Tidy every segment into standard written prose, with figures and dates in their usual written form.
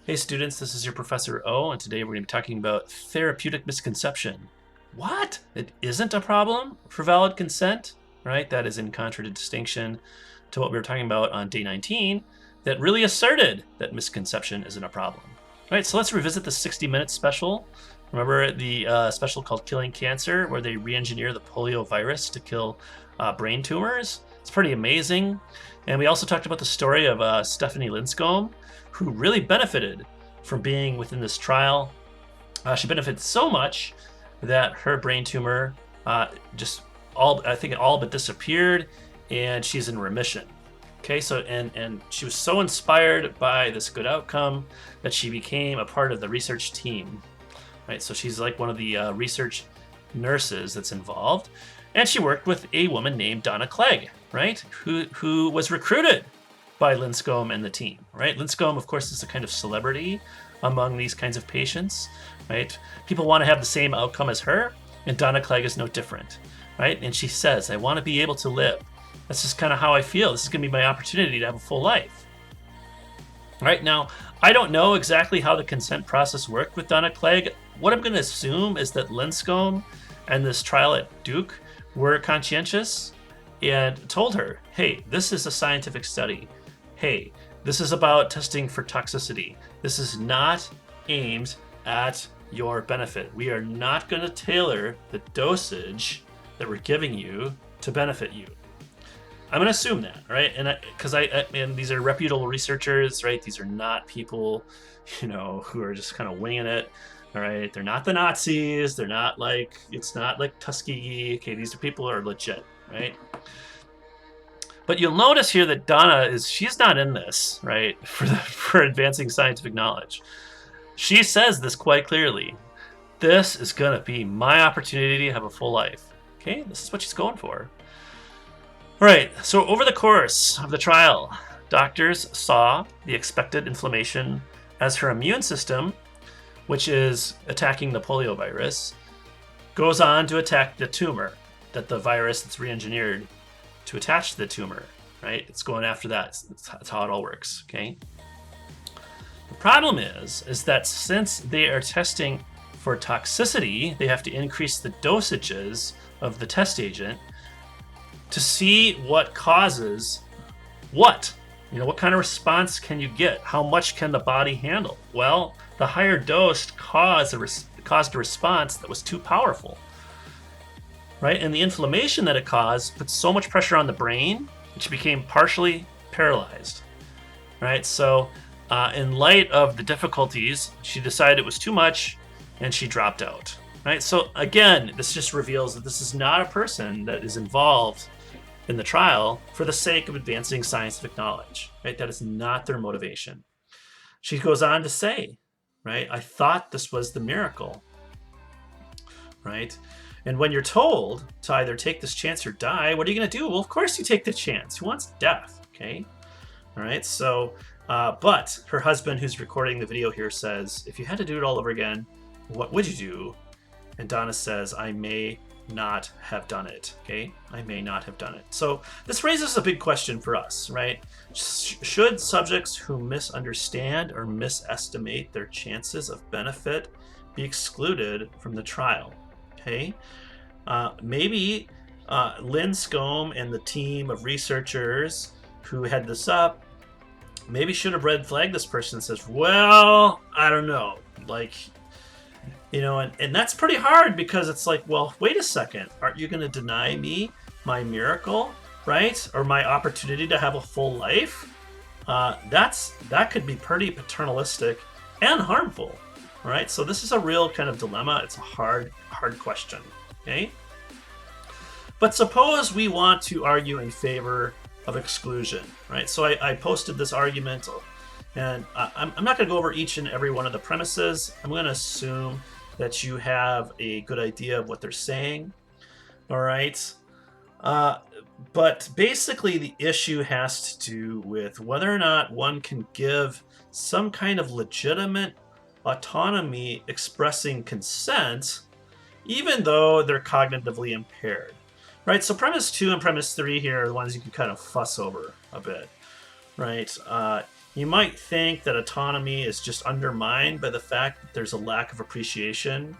Hey students, this is your Professor O, and today we're going to be talking about therapeutic misconception. What? It isn't a problem for valid consent, right? That is in contradistinction to what we were talking about on day 19 that really asserted that misconception isn't a problem. Right, so let's revisit the 60-minute special. Remember the special called Killing Cancer, where they re-engineer the polio virus to kill brain tumors? It's pretty amazing. And we also talked about the story of Stephanie Linscomb, who really benefited from being within this trial. She benefited so much that her brain tumor just I think it all but disappeared, and she's in remission. Okay, so and she was so inspired by this good outcome that she became a part of the research team. Right, so she's like one of the research nurses that's involved, and she worked with a woman named Donna Clegg, right, who was recruited by Linscomb and the team, right? Linscomb, of course, is a kind of celebrity among these kinds of patients, right? People want to have the same outcome as her, and Donna Clegg is no different, right? And she says, I want to be able to live. That's just kind of how I feel. This is going to be my opportunity to have a full life. Right now, I don't know exactly how the consent process worked with Donna Clegg. What I'm going to assume is that Linscomb and this trial at Duke were conscientious and told her, hey, this is a scientific study. Hey, this is about testing for toxicity. This is not aimed at your benefit. We are not going to tailor the dosage that we're giving you to benefit you. I'm going to assume that, right? And because and these are reputable researchers, right? These are not people, who are just kind of winging it. All right, they're not the Nazis. They're not like it's not like Tuskegee. Okay, these are people who are legit, right? But you'll notice here that she's not in this, right, for advancing scientific knowledge. She says this quite clearly. This is going to be my opportunity to have a full life. Okay, this is what she's going for. All right, so over the course of the trial, doctors saw the expected inflammation as her immune system, which is attacking the polio virus, goes on to attack the tumor that the virus that's re-engineered to attach to the tumor, right? It's going after that. That's how it all works, okay? The problem is that since they are testing for toxicity, they have to increase the dosages of the test agent to see what causes what. What kind of response can you get? How much can the body handle? Well, the higher dose caused a response that was too powerful. Right? And the inflammation that it caused put so much pressure on the brain, which became partially paralyzed. Right? So, in light of the difficulties, she decided it was too much, and she dropped out. Right? So again, this just reveals that this is not a person that is involved in the trial for the sake of advancing scientific knowledge. Right? That is not their motivation. She goes on to say, right? I thought this was the miracle. Right? And when you're told to either take this chance or die, what are you going to do? Well, of course you take the chance. Who wants death? Okay. All right. So, but her husband, who's recording the video here, says, if you had to do it all over again, what would you do? And Donna says, I may not have done it. Okay. I may not have done it. So this raises a big question for us, right? Should subjects who misunderstand or misestimate their chances of benefit be excluded from the trial? Okay, maybe Linscomb and the team of researchers who had this up maybe should have red flagged this person and says, well, I don't know. And that's pretty hard because it's like, well, wait a second. Aren't you going to deny me my miracle, right? Or my opportunity to have a full life? That could be pretty paternalistic and harmful. All right, so this is a real kind of dilemma. It's a hard question, okay? But suppose we want to argue in favor of exclusion, right? So I posted this argument, and I'm not going to go over each and every one of the premises. I'm going to assume that you have a good idea of what they're saying, all right? But basically, the issue has to do with whether or not one can give some kind of legitimate autonomy expressing consent, even though they're cognitively impaired. Right? So premise 2 and premise 3 here are the ones you can kind of fuss over a bit. Right? you might think that autonomy is just undermined by the fact that there's a lack of appreciation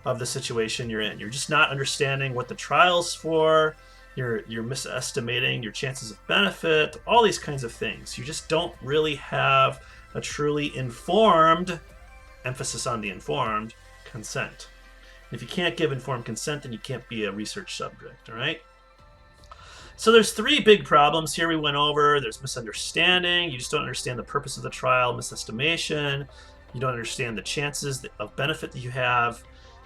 of the situation you're in. You're just not understanding what the trial's for. You're misestimating your chances of benefit, all these kinds of things. You just don't really have a truly informed, emphasis on the informed, consent. If you can't give informed consent, then you can't be a research subject, all right? So there's three big problems here we went over. There's misunderstanding. You just don't understand the purpose of the trial. Misestimation. You don't understand the chances of benefit that you have.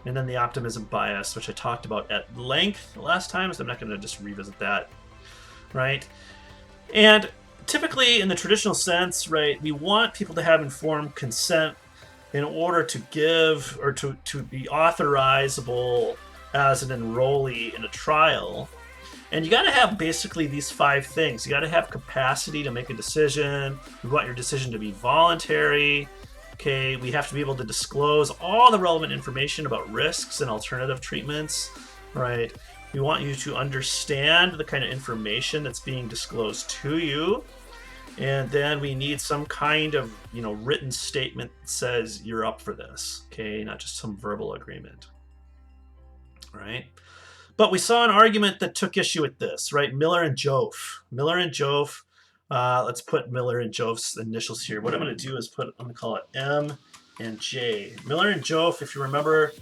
And then the optimism bias, which I talked about at length last time, so I'm not going to just revisit that, right? And typically in the traditional sense, right, we want people to have informed consent in order to give or to be authorizable as an enrollee in a trial. And you got to have basically these 5 things. You got to have capacity to make a decision. We want your decision to be voluntary. Okay, we have to be able to disclose all the relevant information about risks and alternative treatments, right? We want you to understand the kind of information that's being disclosed to you. And then we need some kind of, written statement that says you're up for this, okay? Not just some verbal agreement, right? But we saw an argument that took issue with this, right? Miller and Joffe. Let's put Miller and Joffe's initials here. What I'm going to do is I'm going to call it M and J. Miller and Joffe, if you remember,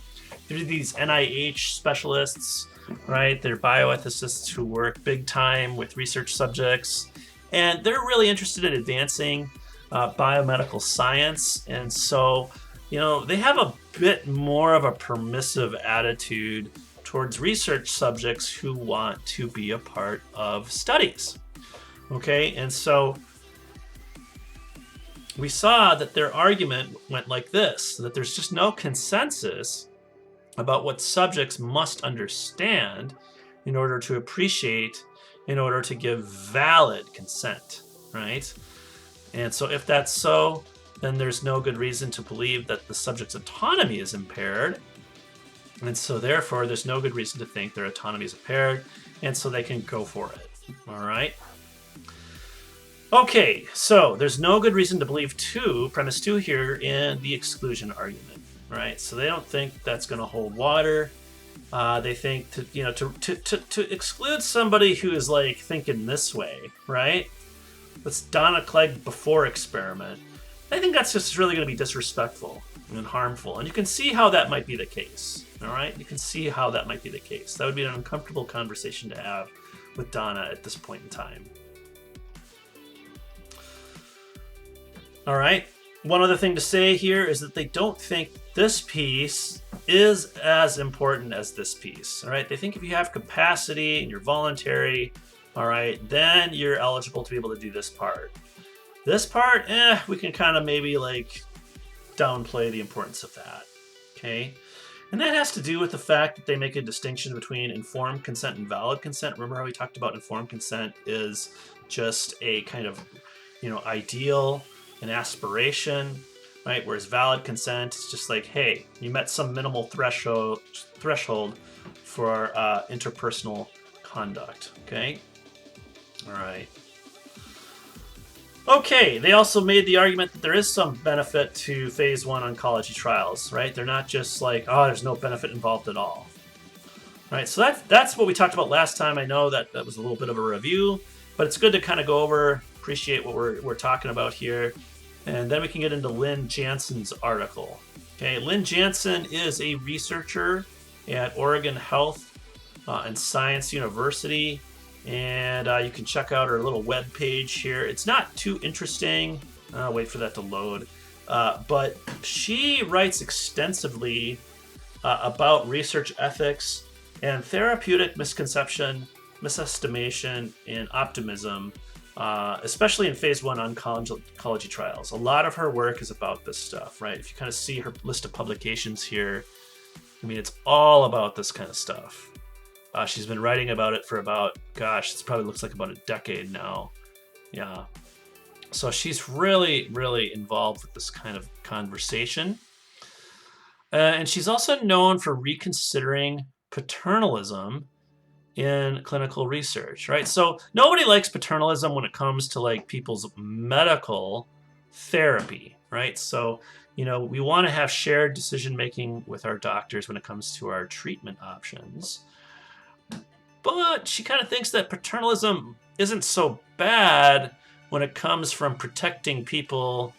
they're these NIH specialists, right? They're bioethicists who work big time with research subjects. And they're really interested in advancing biomedical science. And so, they have a bit more of a permissive attitude towards research subjects who want to be a part of studies. Okay, and so we saw that their argument went like this, that there's just no consensus about what subjects must understand in order to appreciate, in order to give valid consent, right? And so if that's so, then there's no good reason to believe that the subject's autonomy is impaired. And so therefore, there's no good reason to think their autonomy is impaired, and so they can go for it, all right? Okay, so there's no good reason to believe premise 2 here in the exclusion argument, right? So they don't think that's going to hold water. They think to exclude somebody who is like thinking this way, right? That's Donna Clegg before experiment. I think that's just really going to be disrespectful and harmful, and you can see how that might be the case. All right, you can see how that might be the case. That would be an uncomfortable conversation to have with Donna at this point in time. All right, one other thing to say here is that they don't think this piece is as important as this piece. All right, they think if you have capacity and you're voluntary, all right, then you're eligible to be able to do this part. This part, we can kind of maybe like downplay the importance of that, okay? And that has to do with the fact that they make a distinction between informed consent and valid consent. Remember how we talked about informed consent is just a kind of, ideal, an aspiration, right? Whereas valid consent is just like, hey, you met some minimal threshold for interpersonal conduct, okay? All right. Okay, they also made the argument that there is some benefit to phase 1 oncology trials, right? They're not just like, oh, there's no benefit involved at all. Right, so that's what we talked about last time. I know that was a little bit of a review, but it's good to kind of go over, appreciate what we're talking about here, and then we can get into Lynn Jansen's article. Okay, Lynn Jansen is a researcher at Oregon Health and Science University. And you can check out her little web page here. It's not too interesting. I'll wait for that to load. But she writes extensively about research ethics and therapeutic misconception, misestimation, and optimism, especially in phase 1 oncology trials. A lot of her work is about this stuff, right? If you kind of see her list of publications here, I mean, it's all about this kind of stuff. She's been writing about it for about, it probably looks like about a decade now. Yeah. So she's really, really involved with this kind of conversation. And she's also known for reconsidering paternalism in clinical research, right? So nobody likes paternalism when it comes to like people's medical therapy, right? So, we want to have shared decision making with our doctors when it comes to our treatment options. But she kind of thinks that paternalism isn't so bad when it comes from protecting people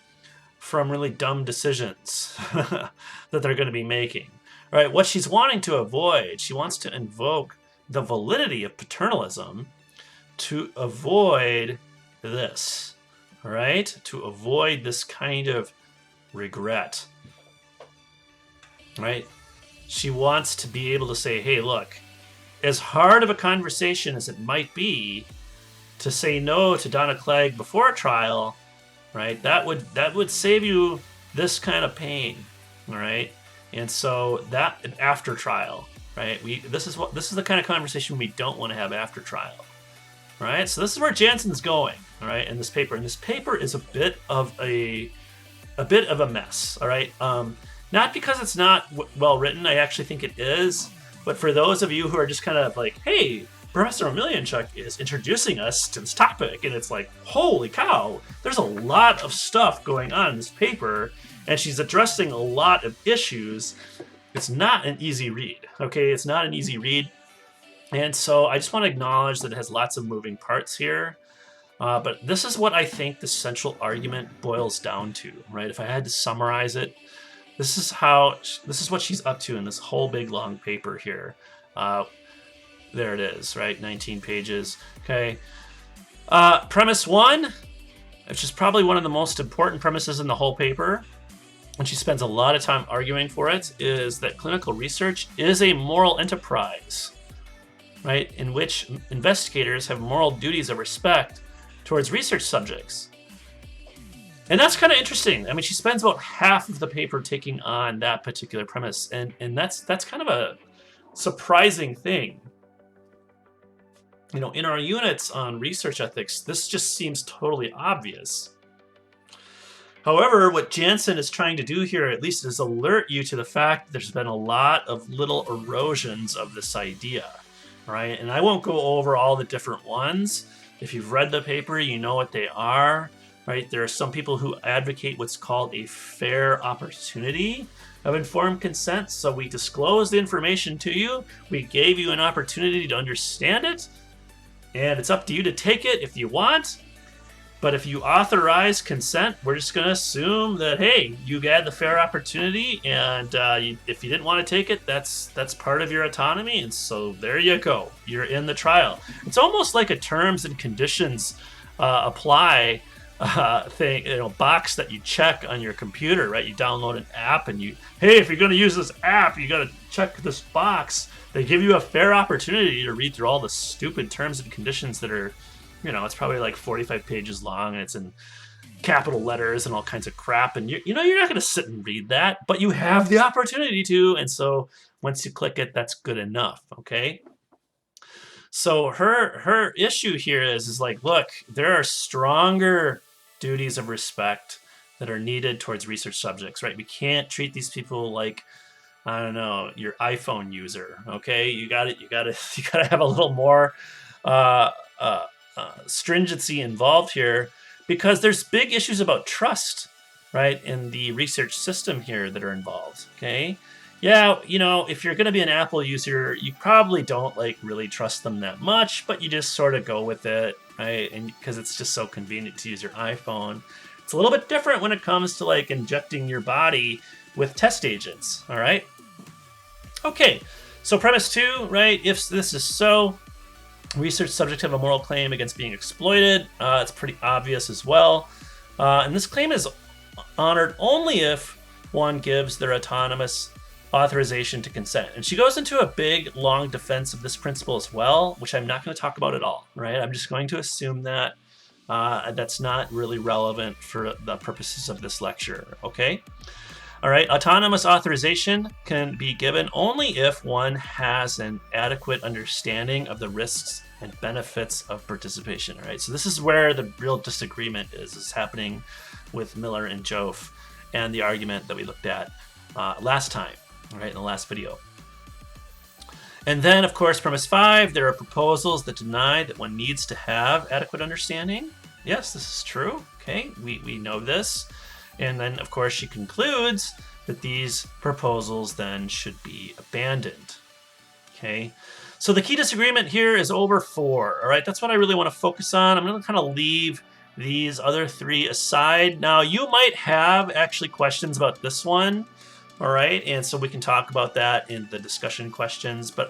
from really dumb decisions that they're going to be making, right? What she's wanting to avoid, she wants to invoke the validity of paternalism to avoid this, right? To avoid this kind of regret, right? She wants to be able to say, hey, look, as hard of a conversation as it might be to say no to Donna Clegg before a trial, right? That would save you this kind of pain, all right? And so that after trial, right? This is the kind of conversation we don't want to have after trial, right? So this is where Jansen's going, all right? In this paper, and this paper is a bit of a mess, all right? Not because it's not well written. I actually think it is. But for those of you who are just kind of like, hey, Professor Emelianchuk is introducing us to this topic, and it's like, holy cow, there's a lot of stuff going on in this paper, and she's addressing a lot of issues. It's not an easy read, okay? It's not an easy read. And so I just want to acknowledge that it has lots of moving parts here. But this is what I think the central argument boils down to, right? If I had to summarize it, this is what she's up to in this whole big long paper here. There it is, right? 19 pages. Okay. Premise 1, which is probably one of the most important premises in the whole paper, and she spends a lot of time arguing for it, is that clinical research is a moral enterprise, right? In which investigators have moral duties of respect towards research subjects. And that's kind of interesting. I mean, she spends about half of the paper taking on that particular premise, and that's kind of a surprising thing. In our units on research ethics, this just seems totally obvious. However, what Jansen is trying to do here, at least, is alert you to the fact that there's been a lot of little erosions of this idea, right? And I won't go over all the different ones. If you've read the paper, you know what they are. Right? There are some people who advocate what's called a fair opportunity of informed consent. So we disclose the information to you. We gave you an opportunity to understand it. And it's up to you to take it if you want. But if you authorize consent, we're just going to assume that, hey, you had the fair opportunity. And if you didn't want to take it, that's part of your autonomy. And so there you go. You're in the trial. It's almost like a terms and conditions apply thing, box that you check on your computer, right? You download an app and hey, if you're going to use this app, you got to check this box. They give you a fair opportunity to read through all the stupid terms and conditions that are, it's probably like 45 pages long, and it's in capital letters and all kinds of crap. And you're not going to sit and read that, but you have the opportunity to. And so once you click it, that's good enough. Okay. So her issue here is like, look, there are stronger duties of respect that are needed towards research subjects, right? We can't treat these people like, I don't know, your iPhone user. Okay, you got to have a little more stringency involved here, because there's big issues about trust, right, in the research system here that are involved. Okay. Yeah, if you're going to be an Apple user, you probably don't really trust them that much, but you just sort of go with it, right? And because it's just so convenient to use your iPhone. It's a little bit different when it comes to injecting your body with test agents, all right? Okay, so premise 2, right? If this is so, research subjects have a moral claim against being exploited. It's pretty obvious as well. And this claim is honored only if one gives their autonomous authorization to consent. And she goes into a big, long defense of this principle as well, which I'm not going to talk about at all, right? I'm just going to assume that that's not really relevant for the purposes of this lecture, okay? All right, autonomous authorization can be given only if one has an adequate understanding of the risks and benefits of participation, all right? So this is where the real disagreement is happening with Miller and Joffe, and the argument that we looked at last time. All right, in the last video. And then, of course, premise 5, there are proposals that deny that one needs to have adequate understanding. Yes, this is true. Okay, we know this. And then, of course, she concludes that these proposals then should be abandoned. Okay, so the key disagreement here is over 4. All right, that's what I really want to focus on. I'm going to kind of leave these other 3 aside. Now, you might have actually questions about this one. All right, and so we can talk about that in the discussion questions. But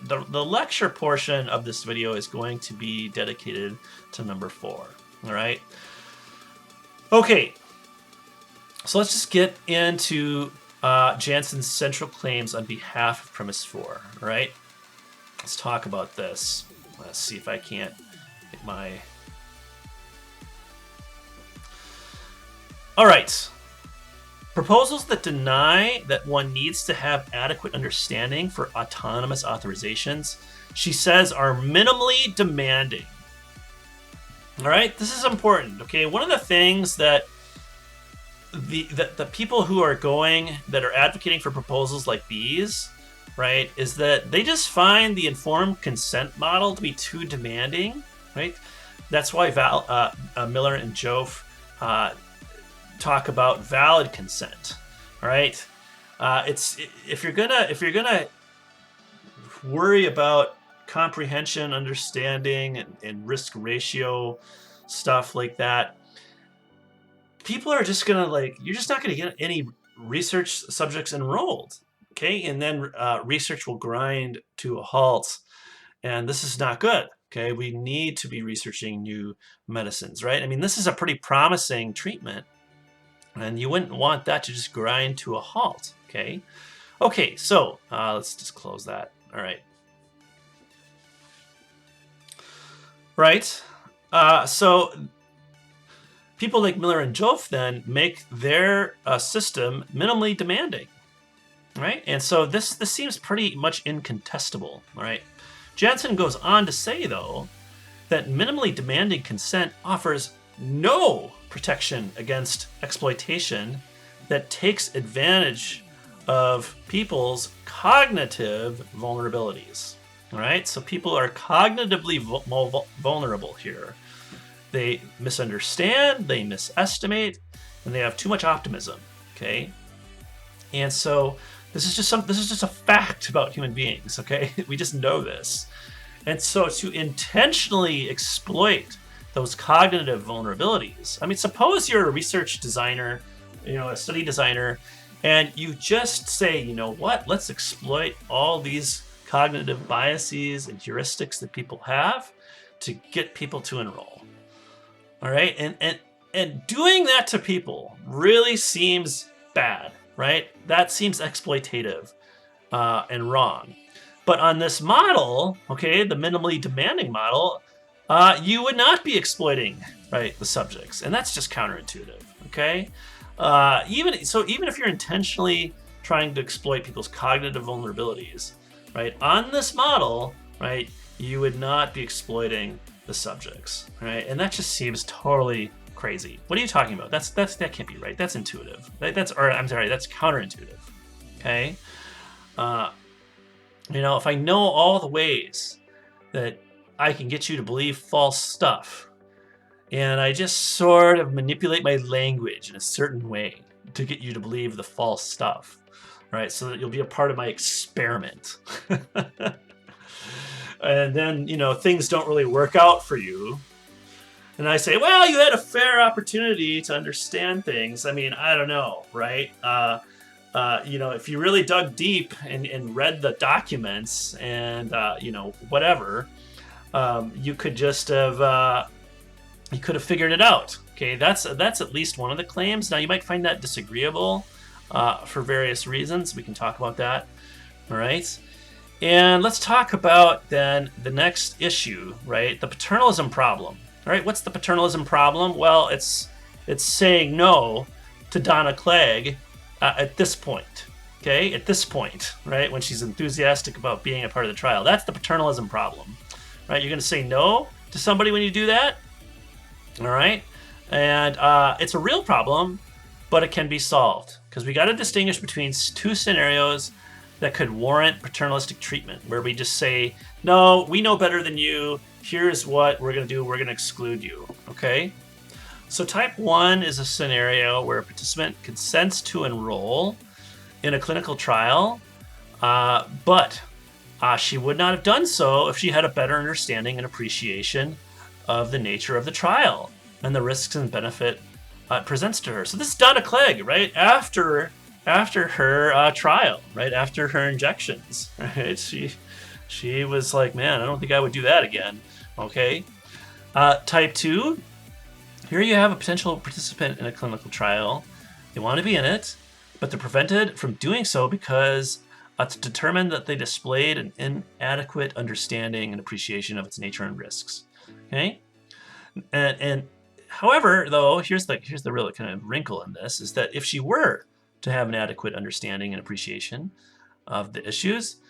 the lecture portion of this video is going to be dedicated to number 4. All right. Okay. So let's just get into Jansen's central claims on behalf of premise 4. All right. Let's talk about this. Let's see if I can't get my. All right. Proposals that deny that one needs to have adequate understanding for autonomous authorizations, she says, are minimally demanding. All right, this is important. Okay, one of the things that the people who are that are advocating for proposals like these, right, is that they just find the informed consent model to be too demanding, right? That's why Miller and Joffe talk about valid consent. All right, if you're gonna worry about comprehension, understanding, and risk ratio stuff like that, people are just gonna you're just not gonna get any research subjects enrolled. Okay, and then research will grind to a halt, and this is not good. Okay, we need to be researching new medicines, right? I mean, this is a pretty promising treatment. And you wouldn't want that to just grind to a halt, okay? Okay, so let's just close that. All right. Right. So people like Miller and Joffe then make their system minimally demanding, right? And so this seems pretty much incontestable, all right? Jansen goes on to say, though, that minimally demanding consent offers no protection against exploitation that takes advantage of people's cognitive vulnerabilities. All right, so people are cognitively vulnerable here. They misunderstand, they misestimate, and they have too much optimism. Okay, and so this is just a fact about human beings. Okay, we just know this, and so to intentionally exploit those cognitive vulnerabilities. I mean, suppose you're a research designer, a study designer, and you just say, you know what, let's exploit all these cognitive biases and heuristics that people have to get people to enroll. All right, and doing that to people really seems bad, right? That seems exploitative and wrong. But on this model, okay, the minimally demanding model, you would not be exploiting, right, the subjects, and that's just counterintuitive. Okay, even if you're intentionally trying to exploit people's cognitive vulnerabilities, right, on this model, right, you would not be exploiting the subjects, right, and that just seems totally crazy. What are you talking about? That can't be right. That's intuitive. That's counterintuitive. Okay, if I know all the ways that I can get you to believe false stuff, and I just sort of manipulate my language in a certain way to get you to believe the false stuff, right? So that you'll be a part of my experiment. And then, things don't really work out for you. And I say, well, you had a fair opportunity to understand things. I mean, I don't know, right? If you really dug deep and read the documents and, whatever, you could just have figured it out. Okay, that's at least one of the claims. Now, you might find that disagreeable for various reasons. We can talk about that. All right. And let's talk about then the next issue, right? The paternalism problem. All right, what's the paternalism problem? Well, it's saying no to Donna Clegg at this point. Okay, at this point, right, when she's enthusiastic about being a part of the trial. That's the paternalism problem, right? You're going to say no to somebody when you do that, all right? And it's a real problem, but it can be solved because we got to distinguish between two scenarios that could warrant paternalistic treatment, where we just say, no, we know better than you. Here's what we're going to do. We're going to exclude you, okay? So type 1 is a scenario where a participant consents to enroll in a clinical trial, but she would not have done so if she had a better understanding and appreciation of the nature of the trial and the risks and benefit it presents to her. So this is Donna Clegg, right? After her trial, right? After her injections, right? She was like, man, I don't think I would do that again. Okay. Type 2, here you have a potential participant in a clinical trial. They want to be in it, but they're prevented from doing so because it's determined that they displayed an inadequate understanding and appreciation of its nature and risks. Okay, and however, though, here's the real kind of wrinkle in this is that if she were to have an adequate understanding and appreciation of the issues,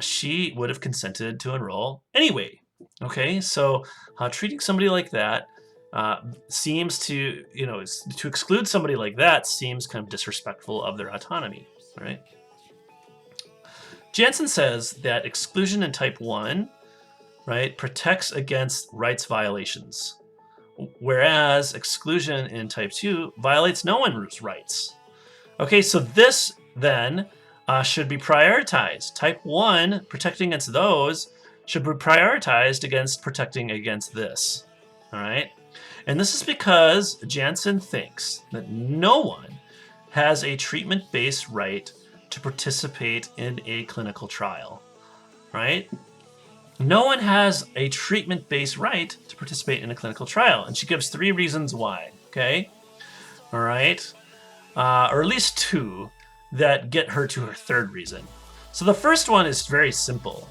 she would have consented to enroll anyway. Okay, so treating somebody like that seems to, to exclude somebody like that seems kind of disrespectful of their autonomy, right? Jansen says that exclusion in type 1, right, protects against rights violations, whereas exclusion in type 2 violates no one's rights. Okay, so this then should be prioritized. Type 1, protecting against those, should be prioritized against protecting against this. All right? And this is because Jansen thinks that no one has a treatment-based right to participate in a clinical trial, right? No one has a treatment-based right to participate in a clinical trial. And she gives 3 reasons why, okay? All right? Or at least 2 that get her to her 3rd reason. So the first one is very simple.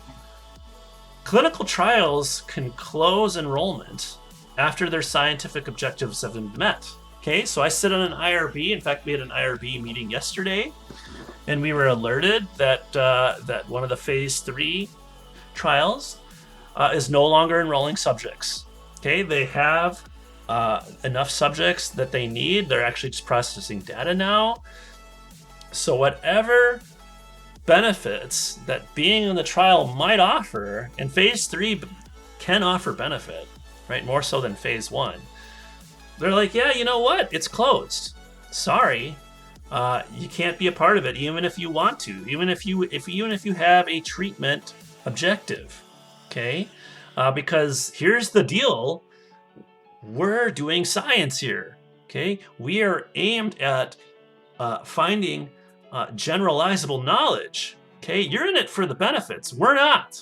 Clinical trials can close enrollment after their scientific objectives have been met. Okay, so I sit on an IRB. In fact, we had an IRB meeting yesterday, and we were alerted that that one of the phase 3 trials is no longer enrolling subjects. Okay, they have enough subjects that they need. They're actually just processing data now. So whatever benefits that being in the trial might offer, and phase 3 can offer benefit, right? More so than phase 1. They're like, yeah, you know what? It's closed. Sorry, you can't be a part of it, even if you want to, even if you have a treatment objective. Okay, because here's the deal: we're doing science here. Okay, we are aimed at finding generalizable knowledge. Okay, you're in it for the benefits. We're not.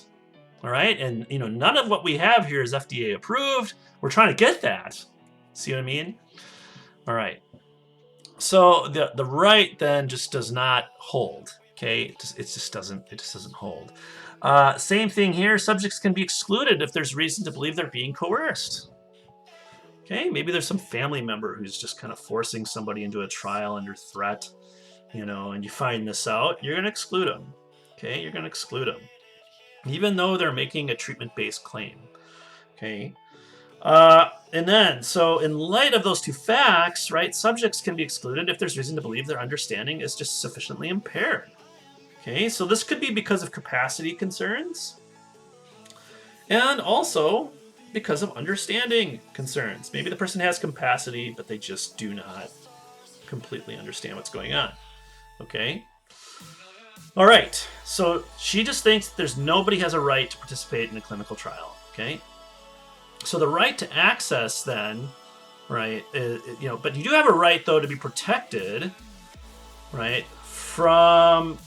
All right, and none of what we have here is FDA approved. We're trying to get that. See what I mean? All right. So the right then just does not hold. Okay, it just doesn't hold. Same thing here. Subjects can be excluded if there's reason to believe they're being coerced. Okay, maybe there's some family member who's just kind of forcing somebody into a trial under threat, and you find this out, you're going to exclude them. Okay, you're going to exclude them, even though they're making a treatment-based claim. Okay. And then, so in light of those 2 facts, right, subjects can be excluded if there's reason to believe their understanding is just sufficiently impaired. Okay, so this could be because of capacity concerns, and also because of understanding concerns. Maybe the person has capacity, but they just do not completely understand what's going on. Okay. All right. So she just thinks there's nobody has a right to participate in a clinical trial. Okay. So the right to access then, right, but you do have a right, though, to be protected, right, from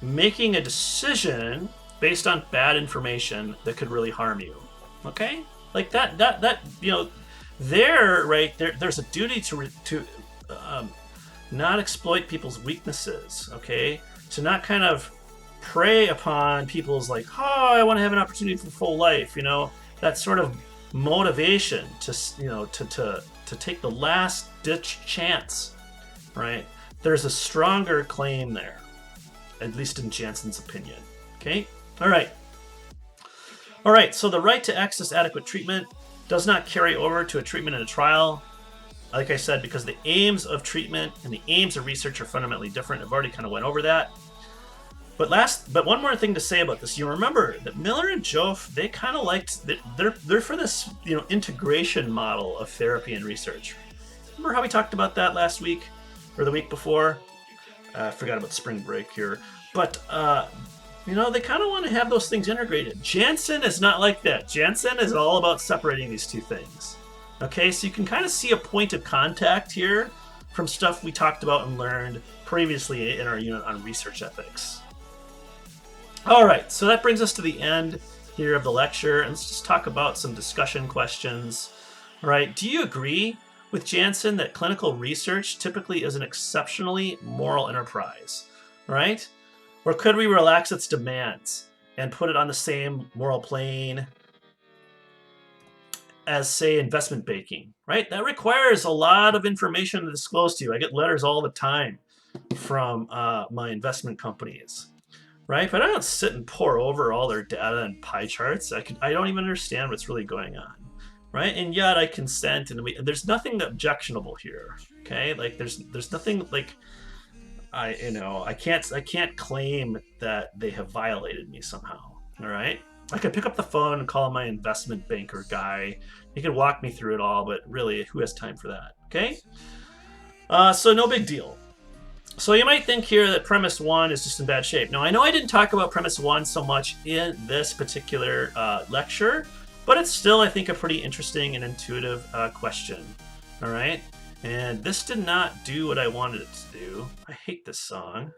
making a decision based on bad information that could really harm you. Okay? Like that there's a duty to not exploit people's weaknesses, okay? To not kind of prey upon people's like, oh, I want to have an opportunity for full life, that sort of motivation to take the last ditch chance, right? There's a stronger claim there, at least in Jansen's opinion. Okay? All right, so the right to access adequate treatment does not carry over to a treatment in a trial. Like I said, because the aims of treatment and the aims of research are fundamentally different. I've already kind of went over that. But one more thing to say about this. You remember that Miller and Joffe, they kind of liked, they're for this, integration model of therapy and research. Remember how we talked about that last week or the week before? I forgot about spring break here. But, they kind of want to have those things integrated. Jansen is not like that. Jansen is all about separating these two things. Okay, so you can kind of see a point of contact here from stuff we talked about and learned previously in our unit on research ethics. All right, so that brings us to the end here of the lecture, and let's just talk about some discussion questions. All right, do you agree with Jansen that clinical research typically is an exceptionally moral enterprise, right? Or could we relax its demands and put it on the same moral plane as, say, investment banking, right? That requires a lot of information to disclose to you. I get letters all the time from my investment companies, right? But I don't sit and pore over all their data and pie charts. I don't even understand what's really going on, right? And yet I consent, and there's nothing objectionable here, okay? Like there's nothing like I can't claim that they have violated me somehow, all right? I could pick up the phone and call my investment banker guy. He could walk me through it all, but really, who has time for that, okay? So no big deal. So you might think here that premise 1 is just in bad shape. Now, I know I didn't talk about premise 1 so much in this particular lecture, but it's still, I think, a pretty interesting and intuitive question, all right? And this did not do what I wanted it to do. I hate this song.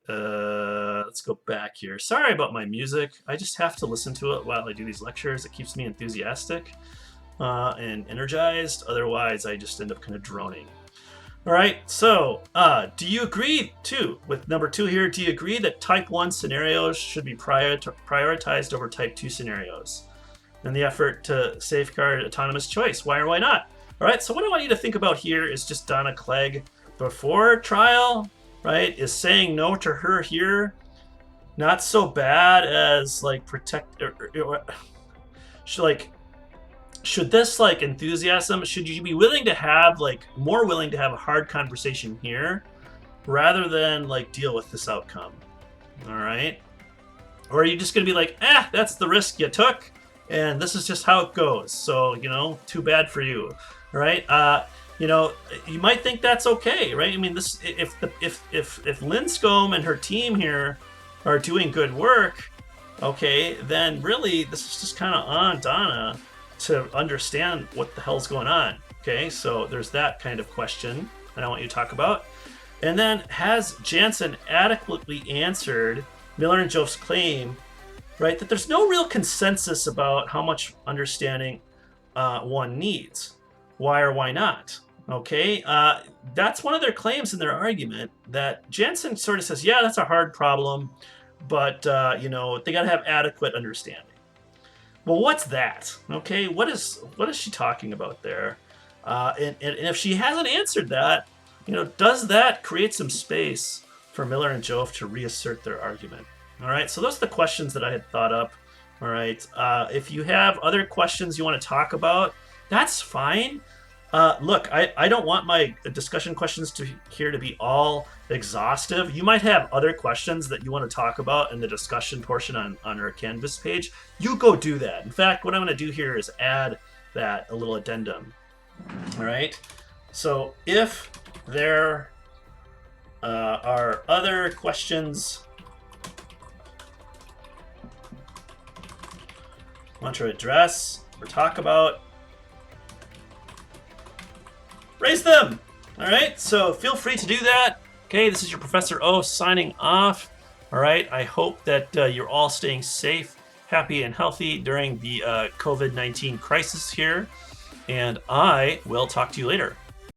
Let's go back here. Sorry about my music. I just have to listen to it while I do these lectures. It keeps me enthusiastic and energized. Otherwise, I just end up kind of droning. All right, so do you agree, too, with number 2 here? Do you agree that type 1 scenarios should be prioritized over type 2 scenarios in the effort to safeguard autonomous choice? Why or why not? All right, so what I want you to think about here is just Donna Clegg before trial, right, is saying no to her here. Not so bad as, like, should this, like, enthusiasm, should you be willing to have, like, more willing to have a hard conversation here rather than, like, deal with this outcome? All right? Or are you just going to be like, that's the risk you took, and this is just how it goes. So, too bad for you, right? You might think that's okay, right? I mean, this if Linscomb and her team here are doing good work, okay, then really this is just kind of on Donna to understand what the hell's going on. Okay, so there's that kind of question that I want you to talk about. And then, has Jansen adequately answered Miller and Joff's claim, right, that there's no real consensus about how much understanding one needs? Why or why not? Okay, that's one of their claims in their argument, that Jansen sort of says, yeah, that's a hard problem, but, they got to have adequate understanding. Well, what's that? Okay, what is she talking about there? And if she hasn't answered that, does that create some space for Miller and Joff to reassert their argument? All right, so those are the questions that I had thought up. All right, if you have other questions you want to talk about, that's fine. Look, I don't want my discussion questions here to be all exhaustive. You might have other questions that you want to talk about in the discussion portion on our Canvas page. You go do that. In fact, what I'm going to do here is add that, a little addendum. All right. So if there are other questions I want to address or talk about, raise them. All right, so feel free to do that. Okay, this is your Professor O signing off. All right, I hope that you're all staying safe, happy, and healthy during the COVID-19 crisis here. And I will talk to you later.